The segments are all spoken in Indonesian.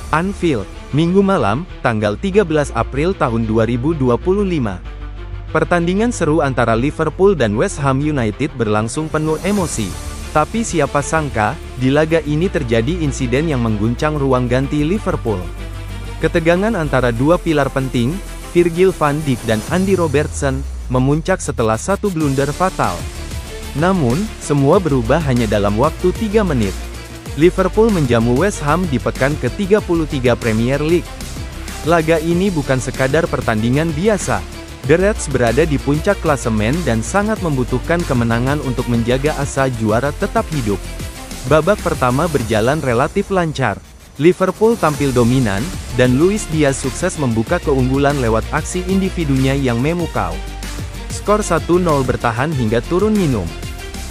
Anfield, Minggu malam, tanggal 13 April tahun 2025. Pertandingan seru antara Liverpool dan West Ham United berlangsung penuh emosi. Tapi siapa sangka, di laga ini terjadi insiden yang mengguncang ruang ganti Liverpool. Ketegangan antara dua pilar penting, Virgil van Dijk dan Andy Robertson, memuncak setelah satu blunder fatal. Namun, semua berubah hanya dalam waktu 3 menit. Liverpool menjamu West Ham di pekan ke-33 Premier League. Laga ini bukan sekadar pertandingan biasa. The Reds berada di puncak klasemen dan sangat membutuhkan kemenangan untuk menjaga asa juara tetap hidup. Babak pertama berjalan relatif lancar. Liverpool tampil dominan, dan Luis Diaz sukses membuka keunggulan lewat aksi individunya yang memukau. Skor 1-0 bertahan hingga turun minum.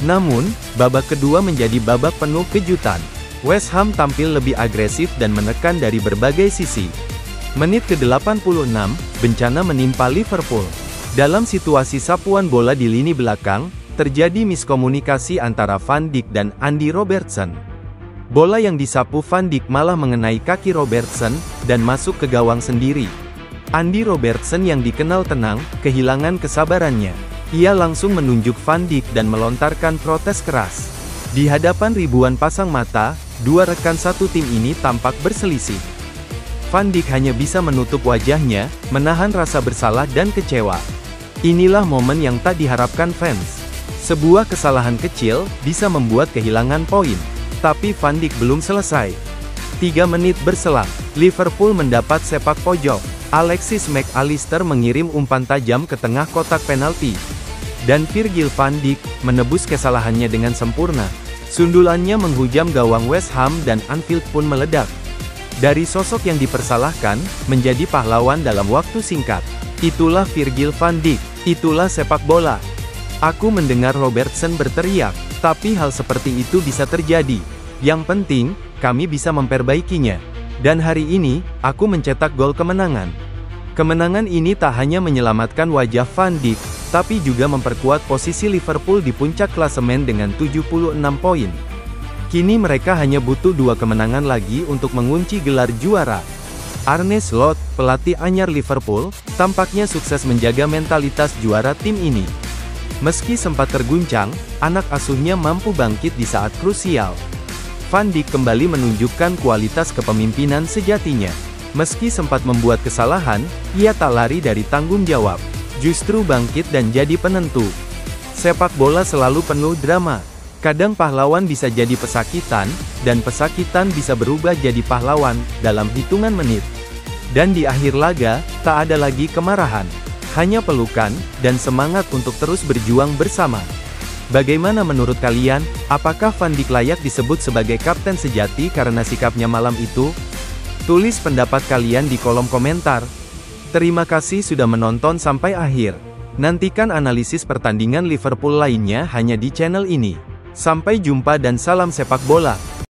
Namun, babak kedua menjadi babak penuh kejutan. West Ham tampil lebih agresif dan menekan dari berbagai sisi. Menit ke-86, bencana menimpa Liverpool. Dalam situasi sapuan bola di lini belakang, terjadi miskomunikasi antara Van Dijk dan Andy Robertson. Bola yang disapu Van Dijk malah mengenai kaki Robertson, dan masuk ke gawang sendiri. Andy Robertson yang dikenal tenang, kehilangan kesabarannya. Ia langsung menunjuk Van Dijk dan melontarkan protes keras. Di hadapan ribuan pasang mata, dua rekan satu tim ini tampak berselisih. Van Dijk hanya bisa menutup wajahnya, menahan rasa bersalah dan kecewa. Inilah momen yang tak diharapkan fans. Sebuah kesalahan kecil, bisa membuat kehilangan poin. Tapi Van Dijk belum selesai. 3 menit berselang, Liverpool mendapat sepak pojok. Alexis Mac Allister mengirim umpan tajam ke tengah kotak penalti. Dan Virgil van Dijk, menebus kesalahannya dengan sempurna. Sundulannya menghujam gawang West Ham dan Anfield pun meledak. Dari sosok yang dipersalahkan, menjadi pahlawan dalam waktu singkat. Itulah Virgil van Dijk, itulah sepak bola. Aku mendengar Robertson berteriak, tapi hal seperti itu bisa terjadi. Yang penting, kami bisa memperbaikinya. Dan hari ini, aku mencetak gol kemenangan. Kemenangan ini tak hanya menyelamatkan wajah Van Dijk, tapi juga memperkuat posisi Liverpool di puncak klasemen dengan 76 poin. Kini mereka hanya butuh 2 kemenangan lagi untuk mengunci gelar juara. Arne Slot, pelatih anyar Liverpool, tampaknya sukses menjaga mentalitas juara tim ini. Meski sempat terguncang, anak asuhnya mampu bangkit di saat krusial. Van Dijk kembali menunjukkan kualitas kepemimpinan sejatinya. Meski sempat membuat kesalahan, ia tak lari dari tanggung jawab. Justru bangkit dan jadi penentu. Sepak bola selalu penuh drama. Kadang pahlawan bisa jadi pesakitan, dan pesakitan bisa berubah jadi pahlawan, dalam hitungan menit. Dan di akhir laga, tak ada lagi kemarahan. Hanya pelukan, dan semangat untuk terus berjuang bersama. Bagaimana menurut kalian, apakah Van Dijk layak disebut sebagai kapten sejati karena sikapnya malam itu? Tulis pendapat kalian di kolom komentar. Terima kasih sudah menonton sampai akhir. Nantikan analisis pertandingan Liverpool lainnya hanya di channel ini. Sampai jumpa dan salam sepak bola.